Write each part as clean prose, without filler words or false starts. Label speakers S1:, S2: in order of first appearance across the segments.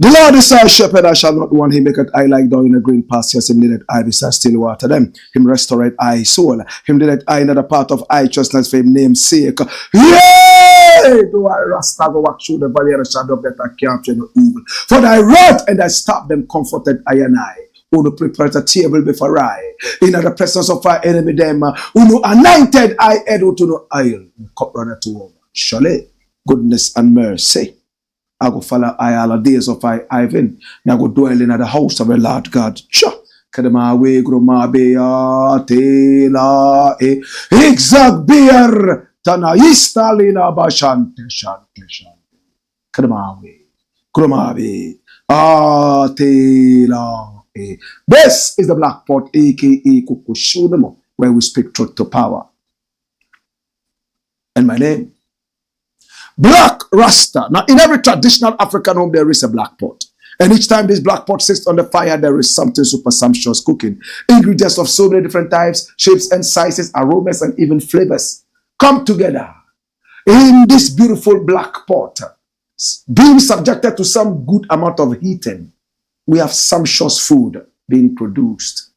S1: The Lord is our shepherd, I shall not want. Him maketh I like down in a green pastures. Him leadeth I beside still water. Them him restoreth I soul. Him leadeth I another part of righteousness for him name's sake. Yea! Do I Rasta go walk through the valley of the shadow of death, I can't fear no evil. For thy rod and thy staff them comforted I and I. Who no prepared a table before I. In the presence of our enemy them. Who no anointed I head to no oil. Cup runner to over. Surely goodness and mercy I go follow I all the days of Ivan. I go dwell in the house of the Lord God. Cha. Kadama we groma bea tela e exact beer tana istalina bashante shante shante. Kadama we groma be tela e. This is the Black Pot, aka AKUFO-ADDO, where we speak truth to power. And my name, Blakk RASTA. Now, in every traditional African home, there is a black pot. And each time this black pot sits on the fire, there is something super sumptuous cooking. Ingredients of so many different types, shapes and sizes, aromas, and even flavors come together in this beautiful black pot. Being subjected to some good amount of heating, we have sumptuous food being produced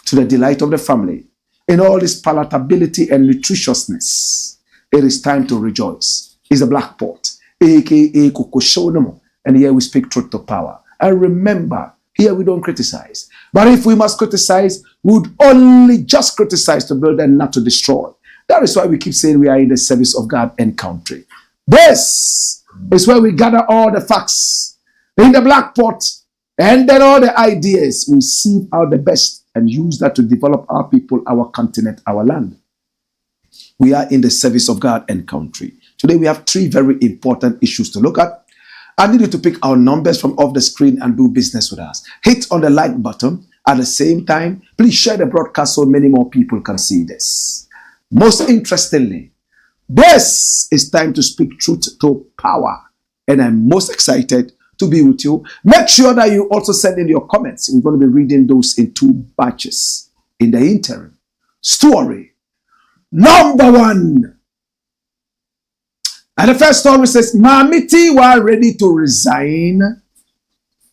S1: to the delight of the family. In all this palatability and nutritiousness, it is time to rejoice. It's a black pot, aka AKUFO-ADDO, and here we speak truth to power. And remember, here we don't criticize. But if we must criticize, we would only just criticize to build and not to destroy. That is why we keep saying we are in the service of God and country. This is where we gather all the facts in the black pot, and then all the ideas. We sieve out the best and use that to develop our people, our continent, our land. We are in the service of God and country. Today we have three very important issues to look at. I need you to pick our numbers from off the screen and do business with us. Hit on the like button. At the same time, please share the broadcast so many more people can see this. Most interestingly, this is time to speak truth to power. And I'm most excited to be with you. Make sure that you also send in your comments. We're going to be reading those in 2 batches. In the interim, story number 1. And the first story says, Maame Tiwaa ready to resign.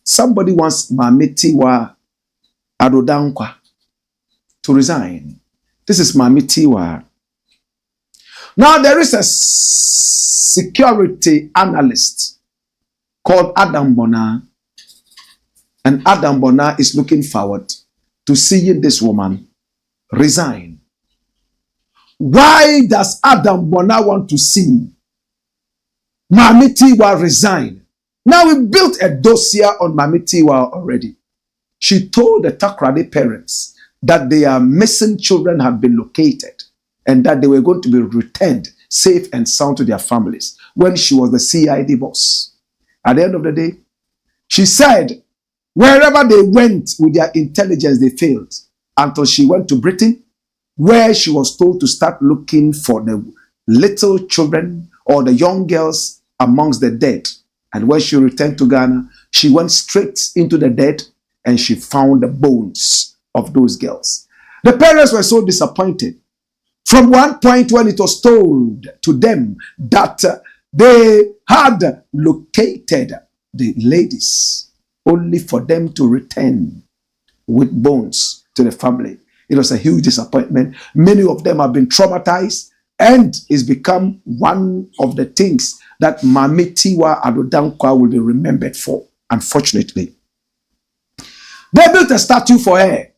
S1: Somebody wants Maame Tiwaa to resign. This is Maame Tiwaa. Now there is a security analyst called Adam Bona. And Adam Bona is looking forward to seeing this woman resign. Why does Adam Bona want to see Maame Tiwaa resign? Now we built a dossier on Maame Tiwaa already. She told the Takrade parents that their missing children had been located and that they were going to be returned safe and sound to their families when she was the CID boss. At the end of the day, she said wherever they went with their intelligence, they failed until she went to Britain, where she was told to start looking for the little children or the young girls amongst the dead. And when she returned to Ghana, she went straight into the dead and she found the bones of those girls. The parents were so disappointed. From one point when it was told to them that they had located the ladies, only for them to return with bones to the family. It was a huge disappointment. Many of them have been traumatized, and it's become one of the things that Maame Tiwaa will be remembered for, unfortunately. They built a statue for her,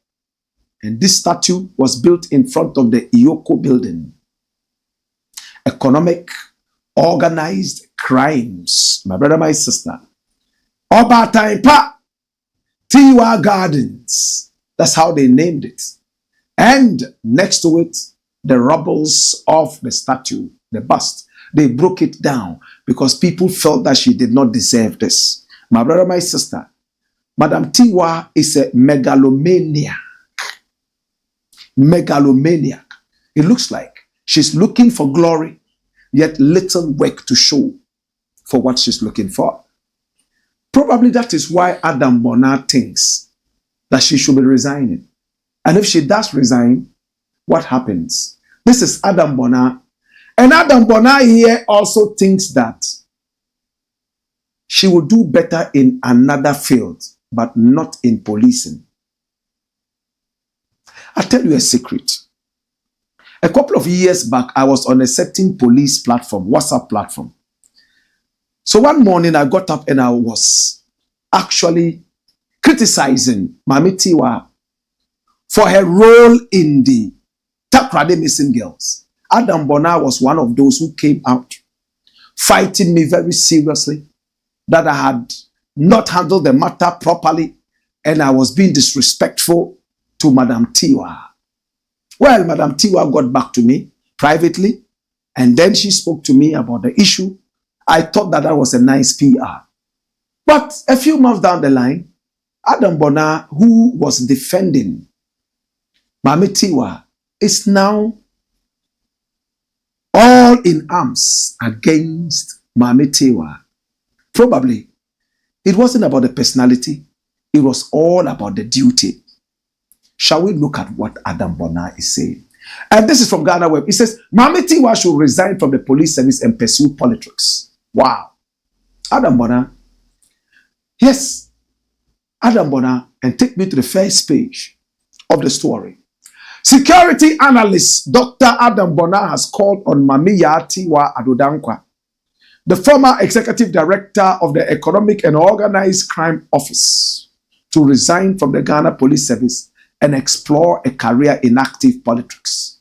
S1: And this statue was built in front of the Iyoko building. Economic, organized crimes. My brother, my sister. Oba Taipa Tiwaa Gardens. That's how they named it. And next to it, the rubbles of the statue, the bust, they broke it down because people felt that she did not deserve this. My brother, my sister, Madam Tiwaa is a megalomaniac. Megalomaniac. It looks like she's looking for glory, yet little work to show for what she's looking for. Probably that is why Adam Bonner thinks that she should be resigning. And if she does resign, what happens? This is Adam Bonner. And Adam Bonner here also thinks that she will do better in another field, but not in policing. I'll tell you a secret. A couple of years back, I was on a certain police platform, WhatsApp platform. So one morning I got up and I was actually criticizing Maame Tiwaa for her role in the Takrade missing girls. Adam Bonner was one of those who came out fighting me very seriously that I had not handled the matter properly and I was being disrespectful to Madam Tiwaa. Well, Madam Tiwaa got back to me privately and then she spoke to me about the issue. I thought that was a nice PR. But a few months down the line, Adam Bonner, who was defending Maame Tiwaa, is now all in arms against Maame Tiwaa. Probably, it wasn't about the personality. It was all about the duty. Shall we look at what Adam Bonner is saying? And this is from Ghana Web. It says, Maame Tiwaa should resign from the police service and pursue politics. Wow. Adam Bonner. Yes. Adam Bonner. And take me to the first page of the story. Security analyst Dr. Adam Bonner has called on Maame Tiwaa Adodankwa, the former executive director of the Economic and Organized Crime Office, to resign from the Ghana Police Service and explore a career in active politics.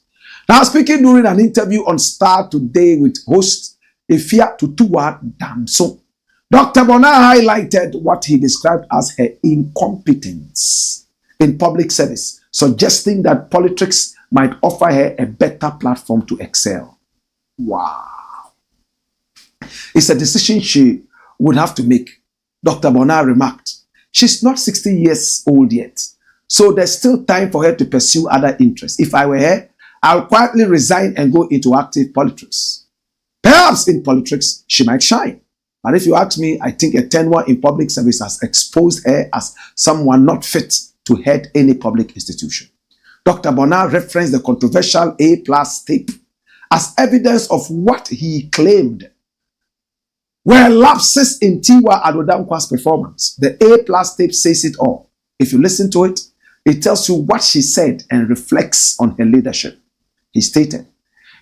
S1: Now, speaking during an interview on Star Today with host Efia Tutuwa Damso, Dr. Bonner highlighted what he described as her incompetence in public service, suggesting that politics might offer her a better platform to excel. Wow. It's a decision she would have to make. Dr. Bonner remarked, she's not 60 years old yet, so there's still time for her to pursue other interests. If I were her, I'll quietly resign and go into active politics. Perhaps in politics, she might shine. But if you ask me, I think a tenure in public service has exposed her as someone not fit to head any public institution. Dr. Bonner referenced the controversial A+ tape as evidence of what he claimed were lapses in Tiwaa Adodankwa's performance. The A+ tape says it all. If you listen to it, it tells you what she said and reflects on her leadership. He stated,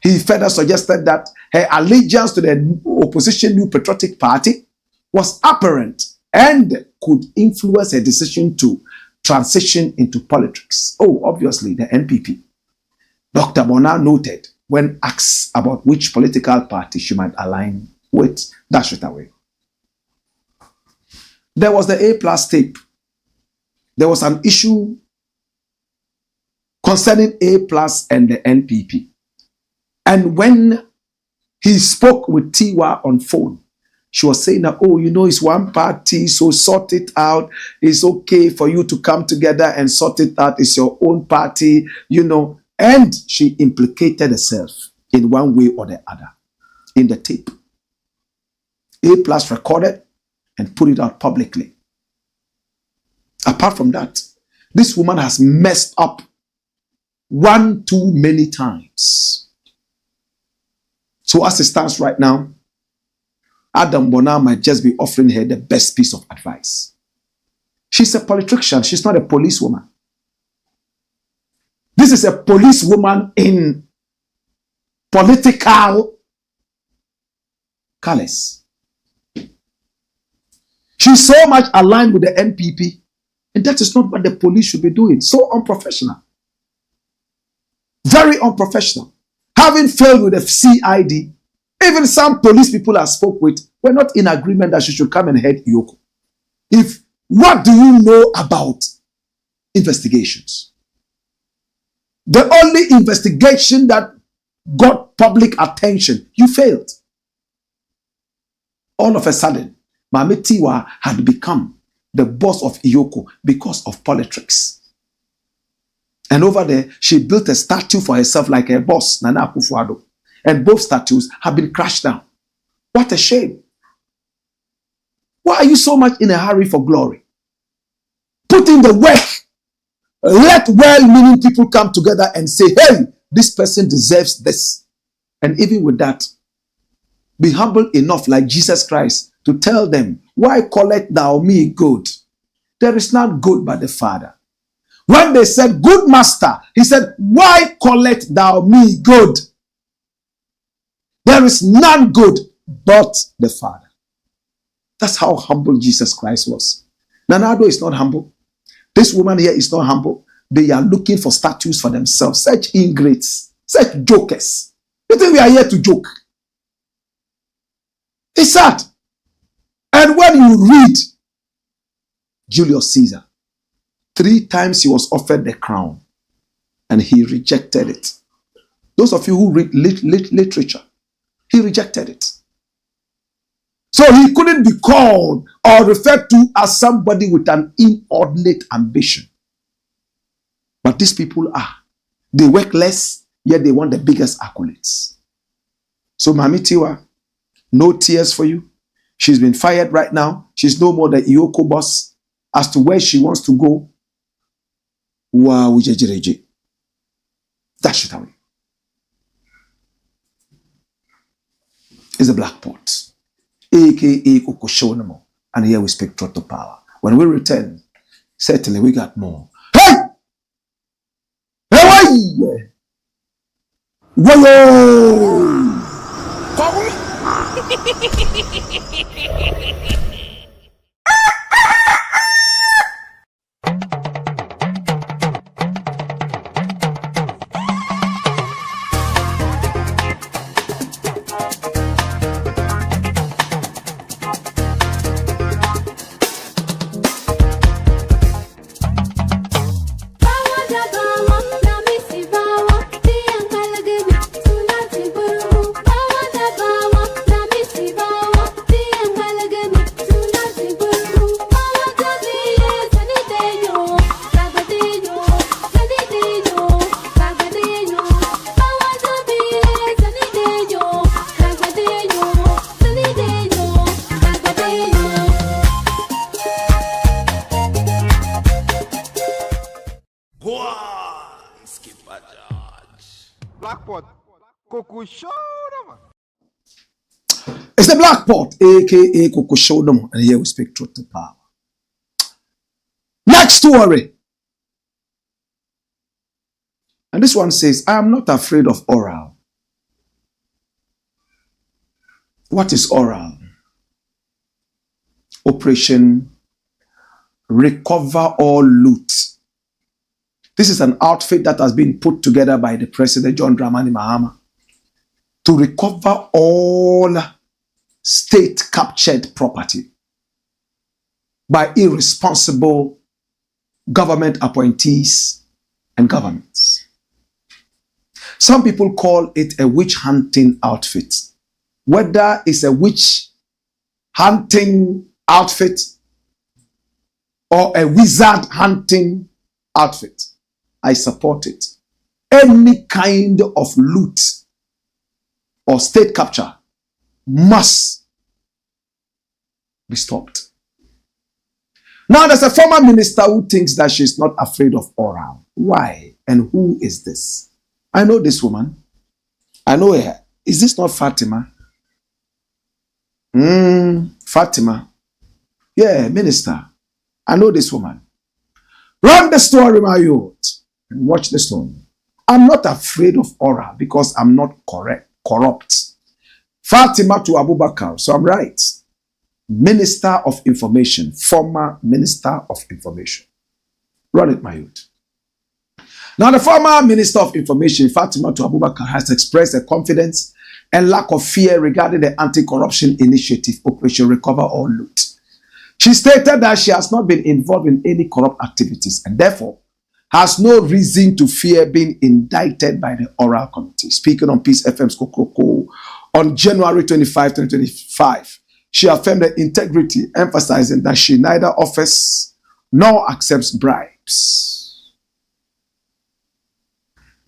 S1: he further suggested that her allegiance to the opposition New Patriotic Party was apparent and could influence her decision to transition into politics. Oh, obviously, the NPP. Dr. Bonner noted when asked about which political party she might align with, dash it away. There was the A+ tape. There was an issue concerning A+ and the NPP. And when he spoke with Tiwaa on phone, she was saying that, oh, you know, it's one party, so sort it out. It's okay for you to come together and sort it out. It's your own party, you know. And she implicated herself in one way or the other in the tape. A+ recorded and put it out publicly. Apart from that, this woman has messed up one too many times. So as it stands right now, Adam Bonner might just be offering her the best piece of advice. She's a politician. She's not a policewoman. This is a policewoman in political colors. She's so much aligned with the NPP, and that is not what the police should be doing. So unprofessional. Very unprofessional. Having failed with the CID, even some police people I spoke with were not in agreement that she should come and head Yoko. What do you know about investigations? The only investigation that got public attention, you failed. All of a sudden, Maame Tiwaa had become the boss of Yoko because of politics. And over there, she built a statue for herself like her boss, Nana AKUFO-ADDO. And both statues have been crashed down. What a shame. Why are you so much in a hurry for glory? Put in the work. Let well-meaning people come together and say, hey, this person deserves this. And even with that, be humble enough like Jesus Christ to tell them, why collect thou me good? There is none good but the Father. When they said, good master, he said, why collect thou me good? There is none good but the Father. That's how humble Jesus Christ was. Nana ADDO is not humble. This woman here is not humble. They are looking for statues for themselves. Such ingrates, such jokers. You think we are here to joke? It's sad. And when you read Julius Caesar, 3 times he was offered the crown and he rejected it. Those of you who read literature, he rejected it. So he couldn't be called or referred to as somebody with an inordinate ambition. But these people are. They work less, yet they want the biggest accolades. So Maame Tiwaa, no tears for you. She's been fired right now. She's no more the Yoko boss. As to where she wants to go, wow, dash it away. It's a black pot. AKUFO-ADDO. And here we speak truth to power. When we return, certainly we got more. Hey! Hey! Whoa! It's the Black Pot, aka AKUFO-ADDO, and here we speak truth to power. Next story. And this one says, I am not afraid of oral. What is oral? Operation Recover All Loot. This is an outfit that has been put together by the President John Dramani Mahama to recover all state-captured property by irresponsible government appointees and governments. Some people call it a witch hunting outfit. Whether it's a witch hunting outfit or a wizard hunting outfit, I support it. Any kind of loot or state capture must be stopped. Now, there's a former minister who thinks that she's not afraid of oral. Why? And who is this? I know this woman. I know her. Is this not Fatima? Fatima. Yeah, minister. I know this woman. Run the story, my youth. And watch the story. I'm not afraid of oral because I'm not corrupt. Fatimat to Abubakar. So I'm right. Minister of Information. Former Minister of Information. Run it, my youth. Now, the former Minister of Information, Fatimat Abubakar, has expressed a confidence and lack of fear regarding the anti-corruption initiative, Operation Recover or Loot. She stated that she has not been involved in any corrupt activities and therefore has no reason to fear being indicted by the Oral Committee. Speaking on Peace FM's Kokoko on January 25, 2025, she affirmed her integrity, emphasizing that she neither offers nor accepts bribes.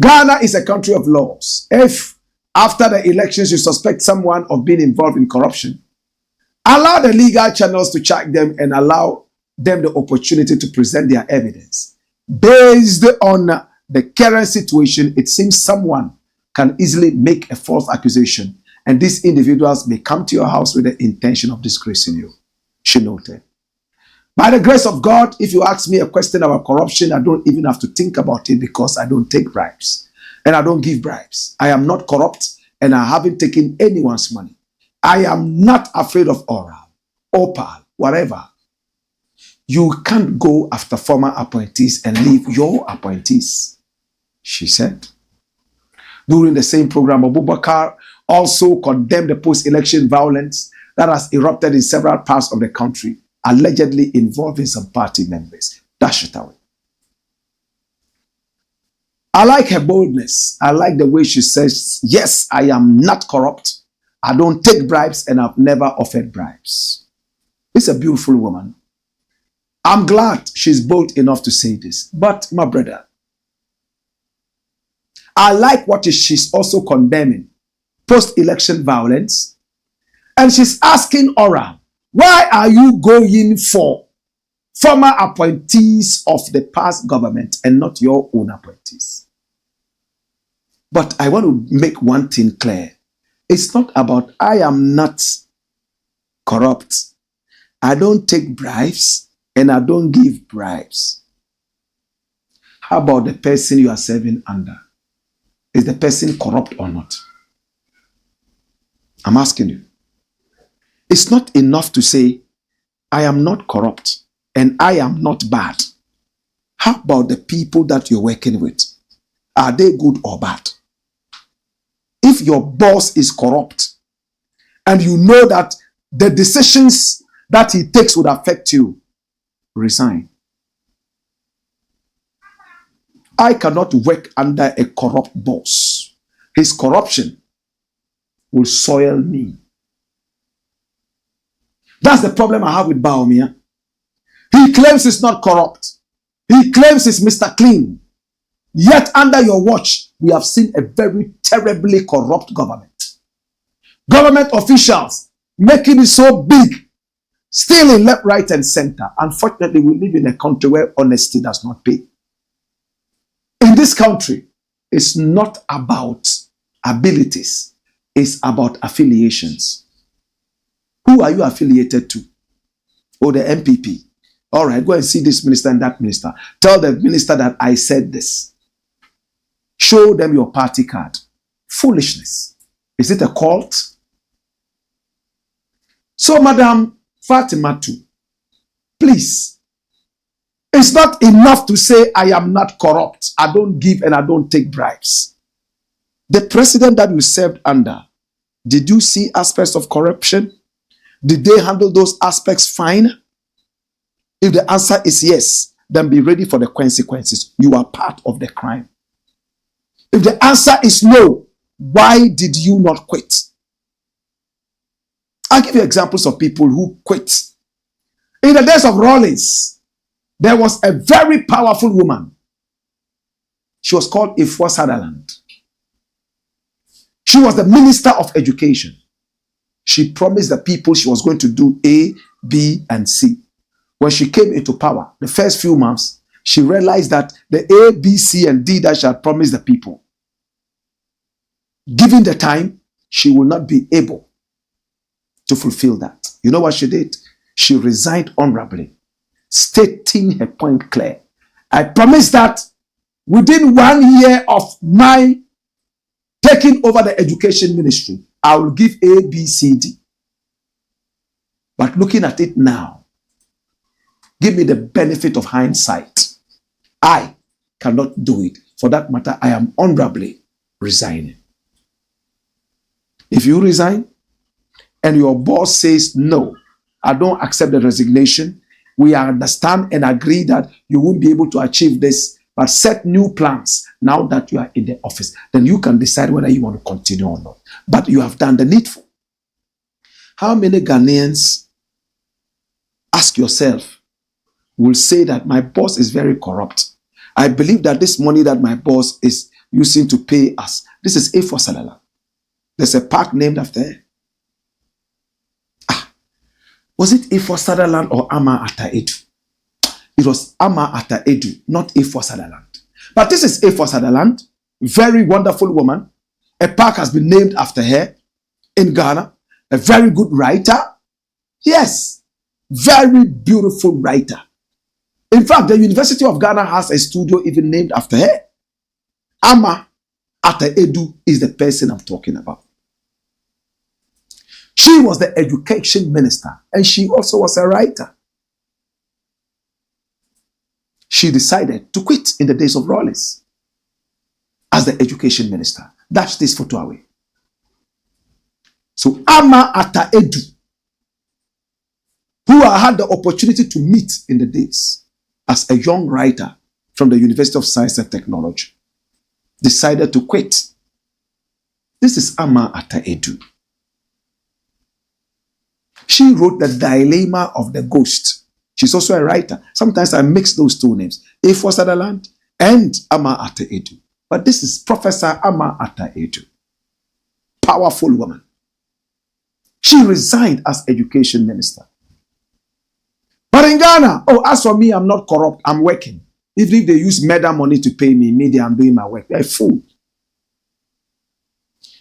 S1: Ghana is a country of laws. If after the elections you suspect someone of being involved in corruption, allow the legal channels to check them and allow them the opportunity to present their evidence. Based on the current situation, it seems someone can easily make a false accusation and these individuals may come to your house with the intention of disgracing you, she noted. By the grace of God, if you ask me a question about corruption, I don't even have to think about it because I don't take bribes and I don't give bribes. I am not corrupt and I haven't taken anyone's money. I am not afraid of oral, opal, whatever. You can't go after former appointees and leave your appointees, she said. During the same program, Abubakar also condemned the post-election violence that has erupted in several parts of the country, allegedly involving some party members. Dash it away. I like her boldness. I like the way she says, yes, I am not corrupt. I don't take bribes and I've never offered bribes. It's a beautiful woman. I'm glad she's bold enough to say this. But my brother, I like what she's also condemning. Post-election violence. And she's asking Oral, why are you going for former appointees of the past government and not your own appointees? But I want to make one thing clear. It's not about I am not corrupt. I don't take bribes and I don't give bribes. How about the person you are serving under? Is the person corrupt or not? I'm asking you. It's not enough to say, I am not corrupt and I am not bad. How about the people that you're working with? Are they good or bad? If your boss is corrupt and you know that the decisions that he takes would affect you, resign. I cannot work under a corrupt boss. His corruption will soil me. That's the problem I have with Baumia. He claims he's not corrupt. He claims he's Mr. Clean. Yet under your watch, we have seen a very terribly corrupt government. Government officials making it so big, stealing left, right, and center. Unfortunately, we live in a country where honesty does not pay. In this country, it's not about abilities. It's about affiliations. Who are you affiliated to? Oh, the MPP. All right, go and see this minister and that minister. Tell the minister that I said this. Show them your party card. Foolishness. Is it a cult? So, Madam Fatimat, please. It's not enough to say I am not corrupt. I don't give and I don't take bribes. The president that you served under, did you see aspects of corruption? Did they handle those aspects fine? If the answer is yes, then be ready for the consequences. You are part of the crime. If the answer is no, why did you not quit? I'll give you examples of people who quit. In the days of Rawlings, there was a very powerful woman. She was called Ifwa Sutherland. She was the Minister of Education. She promised the people she was going to do A, B, and C. When she came into power, the first few months, she realized that the A, B, C, and D that she had promised the people, given the time, she will not be able to fulfill that. You know what she did? She resigned honorably, stating her point clear. I promised that within 1 year of my taking over the education ministry, I will give A, B, C, D. But looking at it now, give me the benefit of hindsight. I cannot do it. For that matter, I am honorably resigning. If you resign and your boss says, no, I don't accept the resignation, we understand and agree that you won't be able to achieve this, but set new plans now that you are in the office. Then you can decide whether you want to continue or not. But you have done the needful. How many Ghanaians, ask yourself, will say that my boss is very corrupt? I believe that this money that my boss is using to pay us, this is AKUFO-ADDO. There's a park named after it. Was it AKUFO-ADDO or AKUFO-ADDO? It was AKUFO-ADDO, not AKUFO-ADDO. But this is AKUFO-ADDO, very wonderful woman. A park has been named after her in Ghana. A very good writer. Yes, very beautiful writer. In fact, the University of Ghana has a studio even named after her. AKUFO-ADDO is the person I'm talking about. She was the education minister and she also was a writer. She decided to quit in the days of Rawlings as the education minister. That's this photo away. So AKUFO-ADDO, who I had the opportunity to meet in the days as a young writer from the University of Science and Technology, decided to quit. This is AKUFO-ADDO. She wrote The Dilemma of the Ghost. She's also a writer. Sometimes I mix those two names, AKUFO-ADDO and AKUFO-ADDO. But this is Professor AKUFO-ADDO. Powerful woman. She resigned as education minister. But in Ghana, as for me, I'm not corrupt. I'm working. Even if they use murder money to pay me, I'm doing my work. They're a fool.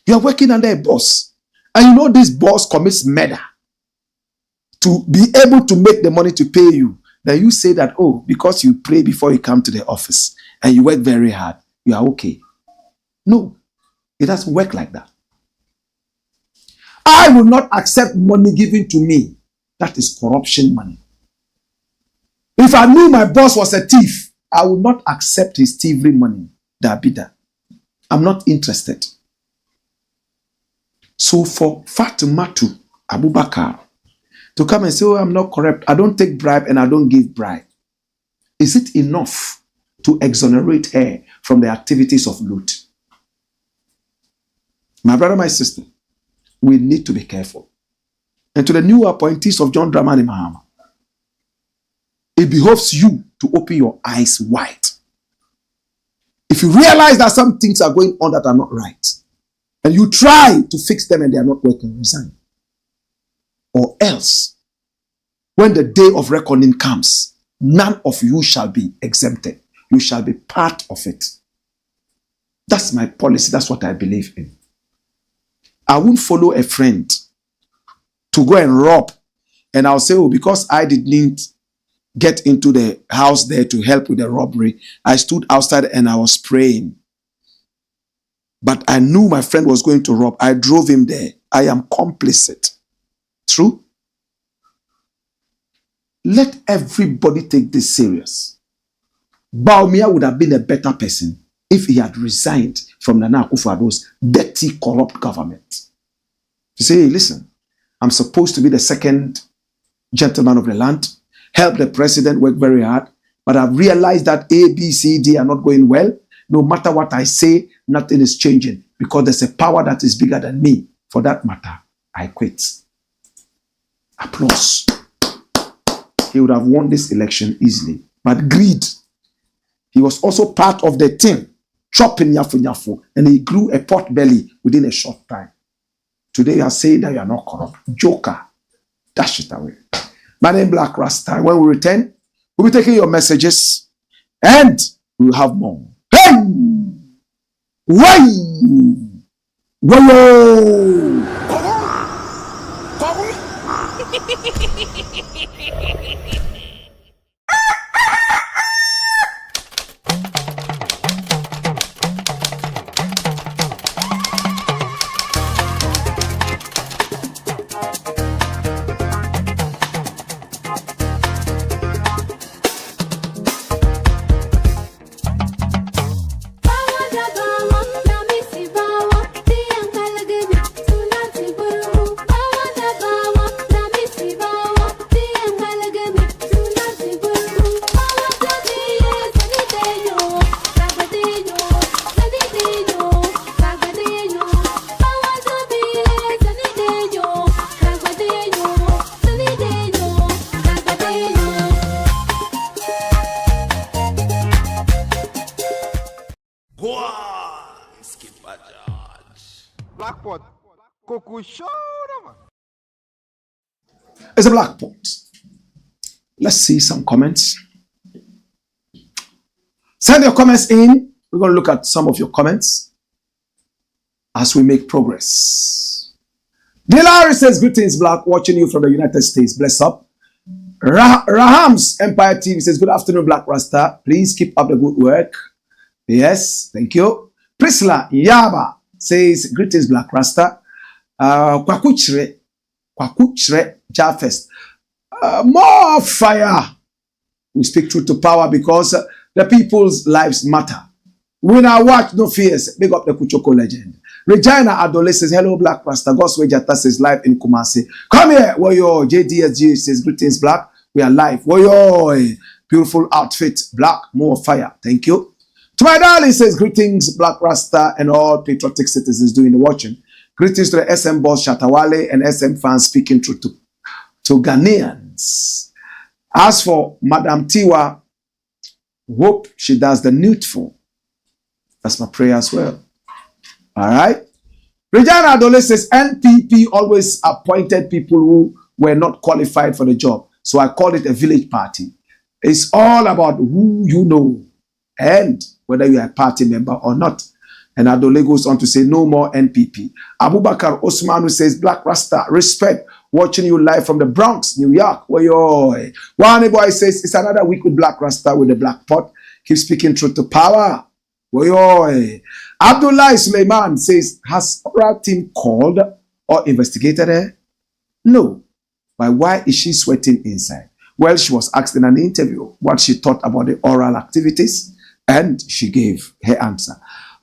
S1: You're working under a boss. And you know this boss commits murder to be able to make the money to pay you. Then you say that, because you pray before you come to the office and you work very hard, you are okay. No, it doesn't work like that. I will not accept money given to me. That is corruption money. If I knew my boss was a thief, I would not accept his thievery money. I'm not interested. So for Fatimat to Abubakar to come and say, I'm not corrupt, I don't take bribe and I don't give bribe, is it enough to exonerate her from the activities of loot? My brother, my sister, we need to be careful. And to the new appointees of John Dramani Mahama, it behoves you to open your eyes wide. If you realize that some things are going on that are not right, and you try to fix them and they are not working, resign. Or else, when the day of reckoning comes, none of you shall be exempted. You shall be part of it. That's my policy. That's what I believe in. I won't follow a friend to go and rob. And I'll say, because I didn't get into the house there to help with the robbery, I stood outside and I was praying. But I knew my friend was going to rob. I drove him there. I am complicit. True? Let everybody take this serious. Bawumia would have been a better person if he had resigned from Nana Akufo-Addo's dirty, corrupt government. You say, hey, listen, I'm supposed to be the second gentleman of the land, help the president work very hard, but I've realized that A, B, C, D are not going well. No matter what I say, nothing is changing because there's a power that is bigger than me. For that matter, I quit. Applause. He would have won this election easily. But greed. He was also part of the team, chopping yafu, and he grew a pot belly within a short time. Today you are saying that you are not corrupt. Joker. Dash it away. My name is Blakk RASTA. When we return, we'll be taking your messages and we'll have more. Hey! Way! Whoa! It's a black pot. Let's see some comments. Send your comments in. We're going to look at some of your comments as we make progress. Dilari says, greetings, Blakk, watching you from the United States. Bless up. Raham's Empire TV says, good afternoon, Blakk Rasta. Please keep up the good work. Yes, thank you. Priscilla Yaba says, greetings, Blakk Rasta. Kwakuchre Jafest. More fire. We speak truth to power because the people's lives matter. When I watch, no fears. Big up the Kuchoko legend. Regina Adole says, hello, Blakk Rasta. Goswe Jata says, live in Kumasi. Come here, Woyo. JDSG says, greetings, Blakk. We are live. Woyo. Beautiful outfit. Blakk, more fire. Thank you. To my darling says, greetings, Blakk Rasta and all patriotic citizens doing the watching. Greetings to the SM boss Shatawale and SM fans speaking truth to Ghanaians. As for Maame Tiwaa, hope she does the needful. That's my prayer as well. All right. Regina Adole says, NPP always appointed people who were not qualified for the job. So I call it a village party. It's all about who you know and whether you are a party member or not. And Adole goes on to say, no more NPP. Abubakar Osmanu says, Blakk Rasta, respect. Watching you live from the Bronx, New York. One boy says, it's another week with Blakk Rasta with the black pot. Keep speaking truth to power. Abdullah Suleiman says, has oral team called or investigated her? No. But why is she sweating inside? Well, she was asked in an interview what she thought about the oral activities, and she gave her answer.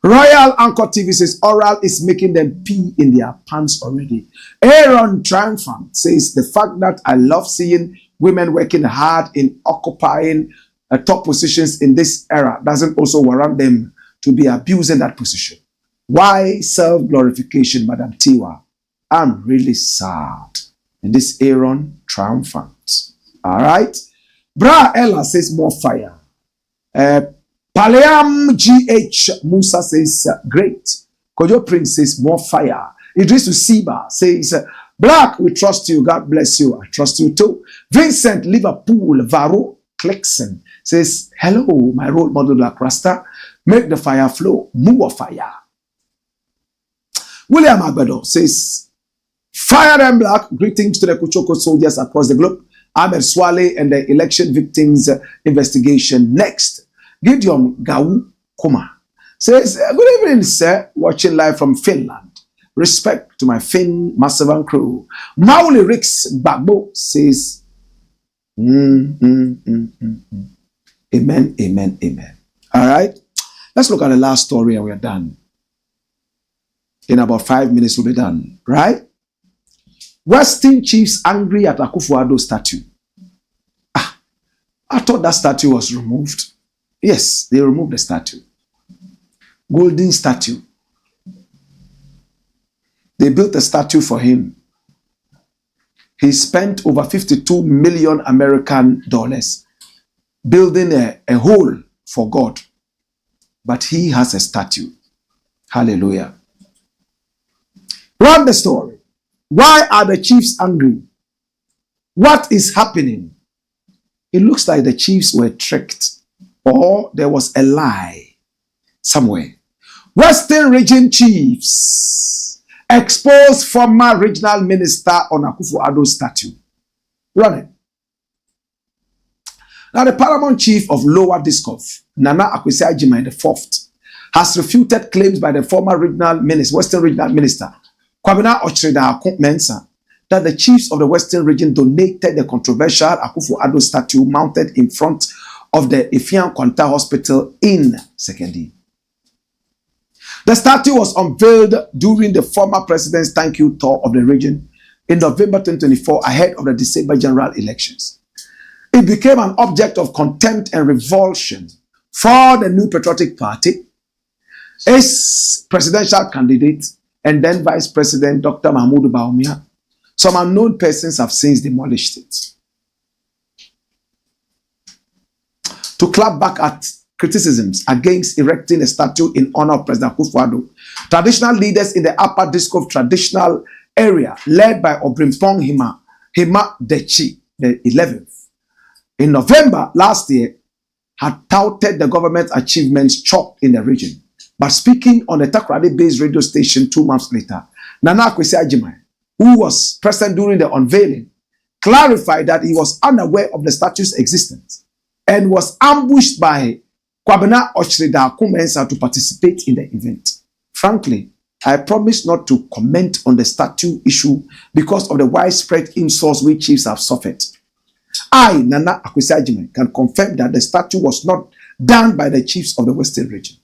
S1: Royal Anchor TV says, oral is making them pee in their pants already. Aaron Triumphant says, the fact that I love seeing women working hard in occupying top positions in this era doesn't also warrant them to be abusing that position. Why self-glorification, Maame Tiwaa? I'm really sad. And this Aaron Triumphant. All right. Bra Ella says, more fire. Paleam GH Musa says, great. Kojo Prince says, more fire. Idris Usiba says, Blakk, we trust you. God bless you. I trust you too. Vincent Liverpool Varo Clickson says, hello, my role model Blakk Rasta. Make the fire flow. More fire. William Agbedo says, fire them, Blakk. Greetings to the Kuchoko soldiers across the globe. Ahmed Swale and the election victims investigation next. Gideon Gau Kuma says, good evening, sir. Watching live from Finland. Respect to my Finn Massive crew. Mauli Rix Bagbo says, Amen, amen, amen. All right. Let's look at the last story and we're done. In about 5 minutes, we'll be done. Right? Western chiefs angry at AKUFO-ADDO statue. I thought that statue was removed. Yes, they removed the statue. Golden statue. They built a statue for him. He spent over 52 million American dollars building a hole for God. But he has a statue. Hallelujah. Run the story. Why are the chiefs angry? What is happening? It looks like the chiefs were tricked, or there was a lie somewhere. Western region chiefs expose former regional minister on AKUFO-ADDO statue. Run it. Now, the paramount chief of Lower Diskoff, Nana Akwesi Agyeman IV, has refuted claims by the former regional minister, Western regional minister, Kwabena Ochreda Mensah, that the chiefs of the Western region donated the controversial AKUFO-ADDO statue mounted in front of the Efian Kwanta Hospital in Sekondi. The statue was unveiled during the former president's thank you tour of the region in November 2024 ahead of the December general elections. It became an object of contempt and revulsion for the New Patriotic Party, its presidential candidate, and then Vice President Dr. Mahmoud Bawumia. Some unknown persons have since demolished it. To clap back at criticisms against erecting a statue in honor of President AKUFO-ADDO. Traditional leaders in the Upper District traditional area, led by Obrimpong Hima Dechi, the 11th, in November last year, had touted the government's achievements chalked in the region. But speaking on a Takoradi-based radio station 2 months later, Nana Akosua-Agyeman, who was present during the unveiling, clarified that he was unaware of the statue's existence and was ambushed by Kwabena Ochre-Daku-Mensah to participate in the event. Frankly, I promise not to comment on the statue issue because of the widespread insults which chiefs have suffered. I, Nana Akosua-Agyeman, can confirm that the statue was not done by the chiefs of the Western region.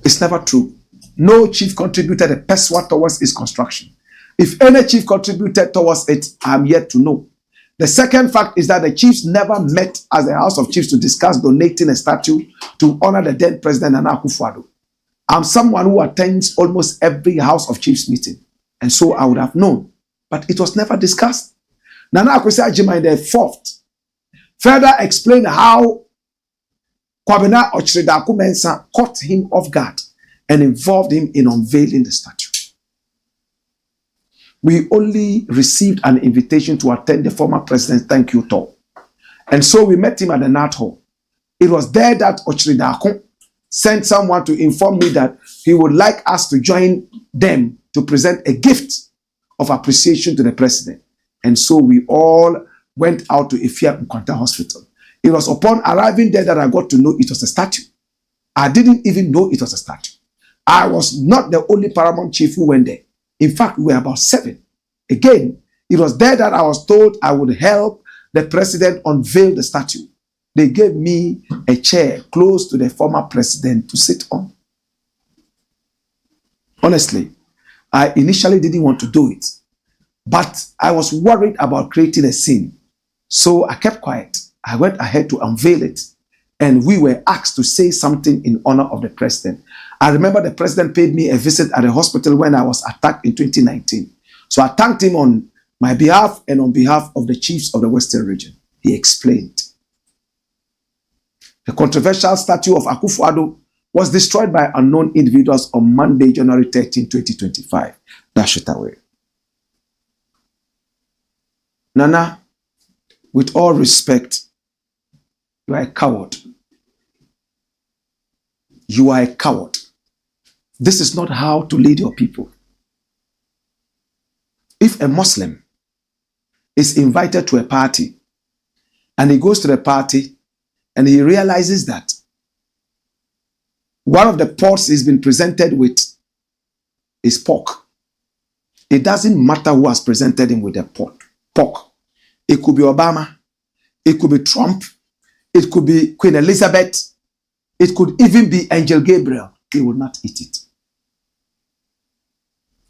S1: It's never true. No chief contributed a pesewa towards its construction. If any chief contributed towards it, I am yet to know. The second fact is that the chiefs never met as the House of Chiefs to discuss donating a statue to honor the then President Nana Akufo-Addo. I'm someone who attends almost every House of Chiefs meeting, and so I would have known, but it was never discussed. Nana Akosua-Agyeman, the fourth, further explained how Kwabena Ochre-Daku-Mensah caught him off guard and involved him in unveiling the statue. We only received an invitation to attend the former president's thank you talk. And so we met him at the Nat Hall. It was there that Ochre-Daku sent someone to inform me that he would like us to join them to present a gift of appreciation to the president. And so we all went out to Ifia Nkwanta Hospital. It was upon arriving there that I got to know it was a statue. I didn't even know it was a statue. I was not the only paramount chief who went there. In fact, we were about 7. Again, it was there that I was told I would help the president unveil the statue. They gave me a chair close to the former president to sit on. Honestly, I initially didn't want to do it, but I was worried about creating a scene. So I kept quiet. I went ahead to unveil it, and we were asked to say something in honor of the president. I remember the president paid me a visit at the hospital when I was attacked in 2019. So I thanked him on my behalf and on behalf of the chiefs of the Western region. He explained. The controversial statue of AKUFO-ADDO was destroyed by unknown individuals on Monday, January 13, 2025. Dash it away. Nana, with all respect, you are a coward. You are a coward. This is not how to lead your people. If a Muslim is invited to a party and he goes to the party and he realizes that one of the pots he's been presented with is pork, it doesn't matter who has presented him with the pork. It could be Obama, it could be Trump, it could be Queen Elizabeth, it could even be Angel Gabriel. He will not eat it.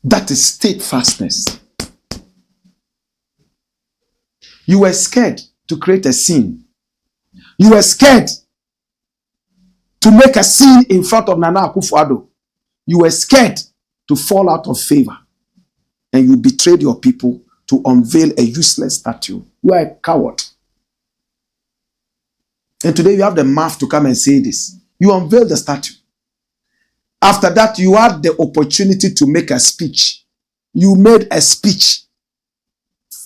S1: That is steadfastness. You were scared to create a scene. You were scared to make a scene in front of Nana Akufo-Addo. You were scared to fall out of favor. And you betrayed your people to unveil a useless statue. You are a coward. And today you have the mouth to come and say this. You unveiled the statue. After that, you had the opportunity to make a speech. You made a speech.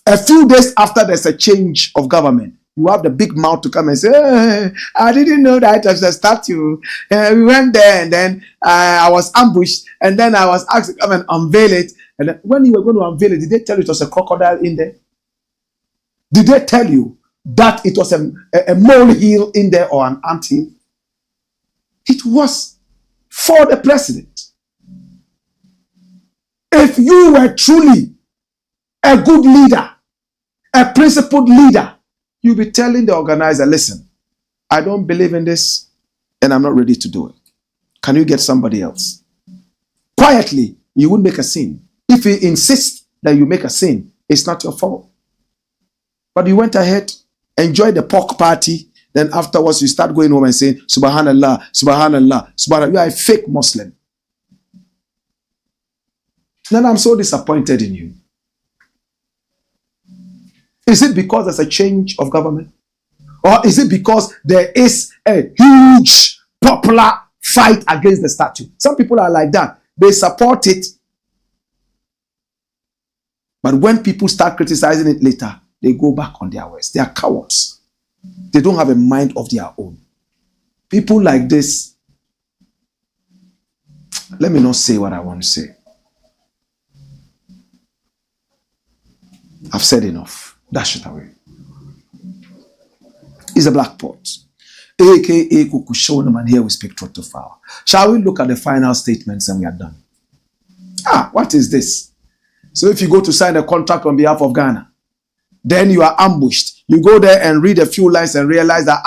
S1: A few days after there's a change of government, you have the big mouth to come and say, hey, I didn't know that it was a statue. We went there and then I was ambushed and then I was asked to come and unveil it. And then when you were going to unveil it, did they tell you it was a crocodile in there? Did they tell you that it was a molehill in there or an anthill? It was for the president. If you were truly a good leader, a principled leader, you'll be telling the organizer, listen, I don't believe in this and I'm not ready to do it. Can you get somebody else? Quietly, you wouldn't make a scene. If you insist that you make a scene, it's not your fault. But you went ahead, enjoyed the pork party, then afterwards you start going home and saying, Subhanallah, Subhanallah, Subhanallah. You are a fake Muslim. Then I'm so disappointed in you. Is it because there's a change of government? Or is it because there is a huge popular fight against the statue? Some people are like that. They support it. But when people start criticizing it later, they go back on their ways. They are cowards. They don't have a mind of their own. People like this, let me not say what I want to say. I've said enough. Dash it away. It's a black pot. AKA Kukushono, and here we speak truth to power. Shall we look at the final statements and we are done? What is this? So if you go to sign a contract on behalf of Ghana, then you are ambushed. You go there and read a few lines and realize that,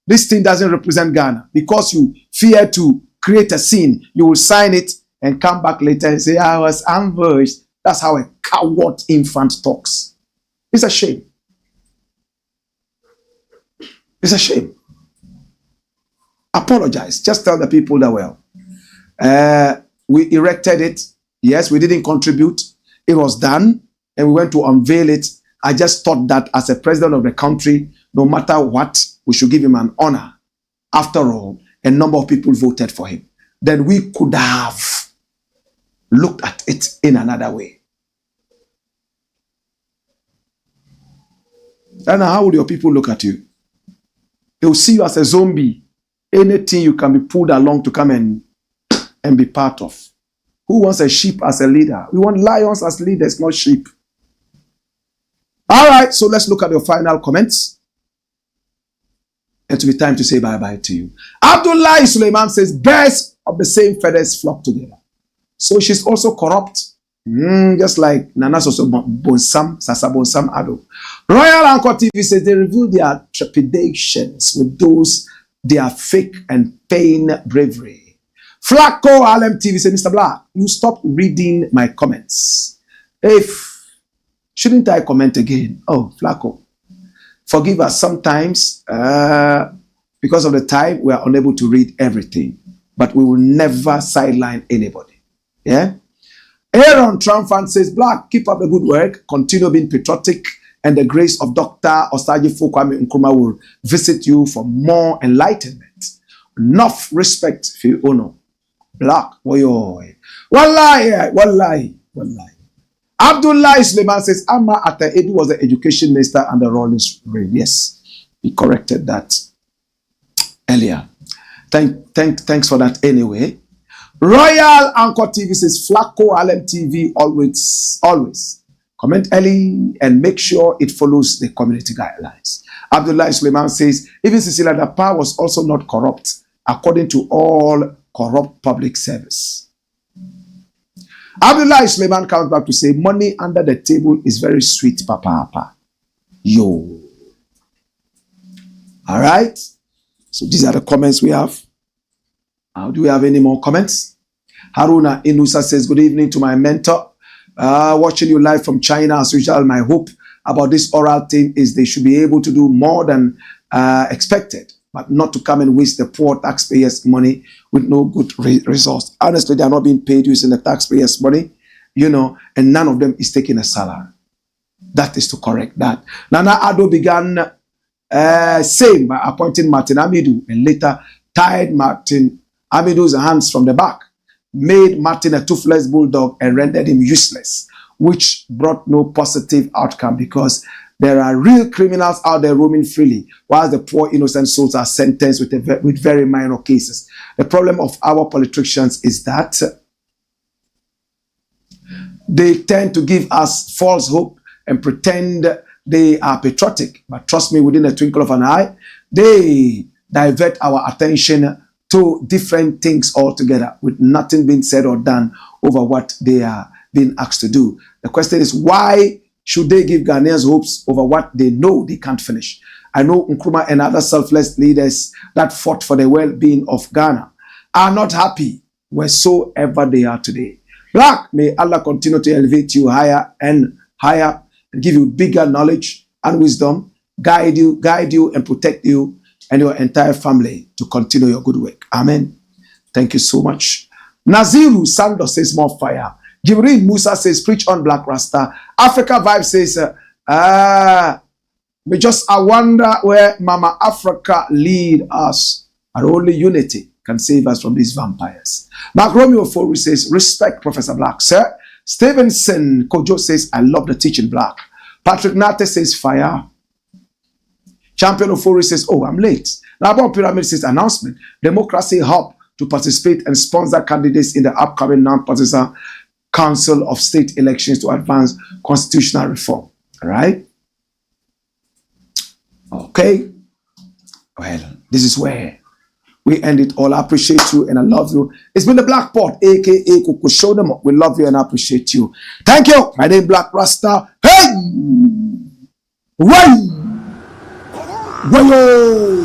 S1: this thing doesn't represent Ghana. Because you fear to create a scene, you will sign it and come back later and say, I was ambushed. That's how a coward infant talks. It's a shame. It's a shame. Apologize. Just tell the people that, well, we erected it. Yes, we didn't contribute. It was done, and we went to unveil it. I just thought that as a president of the country, no matter what, we should give him an honor. After all, a number of people voted for him. Then we could have looked at it in another way. And how would your people look at you? They will see you as a zombie. Anything you can be pulled along to come and be part of. Who wants a sheep as a leader? We want lions as leaders, not sheep. All right, so let's look at your final comments. It will be time to say bye-bye to you. Abdullah Suleiman says, birds of the same feathers flock together. So she's also corrupt. Just like Nana Soso Bonsam, Sasa Bonsam Addo. Royal Anchor TV says they reveal their trepidations with those their fake and pain bravery. Flacco Alem TV says, Mr. Blakk, you stopped reading my comments. Shouldn't I comment again? Oh, Flacco, forgive us. Sometimes, because of the time, we are unable to read everything. But we will never sideline anybody. Yeah? Aaron Triumphant says, Blakk, keep up the good work. Continue being patriotic. And the grace of Dr. Osagyefo Kwame Nkrumah will visit you for more enlightenment. Enough respect for your honor. Blakk, woyoy. Wallahi. Abdullah Suleiman says, Amma AKUFO-ADDO was the education minister under Rawlings reign. Yes, he corrected that earlier. Thanks for that anyway. Royal Anchor TV says, Flacco Alem TV, always comment early and make sure it follows the community guidelines. Abdullah Suleiman says, even Cecilia Dapa was also not corrupt, according to all corrupt public service. Abdullah Suleiman comes back to say, money under the table is very sweet, papa. Yo. All right. So these are the comments we have. Do we have any more comments? Haruna Inusa says, good evening to my mentor. Watching you live from China as usual. My hope about this oral thing is they should be able to do more than expected, but not to come and waste the poor taxpayers' money with no good results. Honestly, they are not being paid using the taxpayers' money, and none of them is taking a salary. That is to correct that. Nana Addo began same by appointing Martin Amidou and later tied Martin Amidou's hands from the back, made Martin a toothless bulldog and rendered him useless, which brought no positive outcome because there are real criminals out there roaming freely, while the poor innocent souls are sentenced with very minor cases. The problem of our politicians is that they tend to give us false hope and pretend they are patriotic. But trust me, within a twinkle of an eye, they divert our attention to different things altogether with nothing being said or done over what they are being asked to do. The question is, why should they give Ghanaians hopes over what they know they can't finish? I know Nkrumah and other selfless leaders that fought for the well-being of Ghana are not happy wheresoever they are today. Blakk, may Allah continue to elevate you higher and higher and give you bigger knowledge and wisdom, guide you and protect you and your entire family to continue your good work. Amen. Thank you so much. Naziru Sando says more fire. Jibril Musa says preach on Black Rasta. Africa Vibe says I wonder where Mama Africa lead us, and only unity can save us from these vampires. Mark Romeo 4 says, respect Professor Blakk, sir. Stevenson Kojo says, I love the teaching, Blakk. Patrick Nate says, fire. Champion of Four says, oh, I'm late. Nabon Pyramid says, announcement. Democracy Hub to participate and sponsor candidates in the upcoming non-partisan Council of State elections to advance constitutional reform. All right? Okay. Well, this is where we end it all. I appreciate you and I love you. It's been the Blakk Pot, aka Kuku. Show them up. We love you and I appreciate you. Thank you. My name is Blakk Rasta. Hey! Way! Wayo!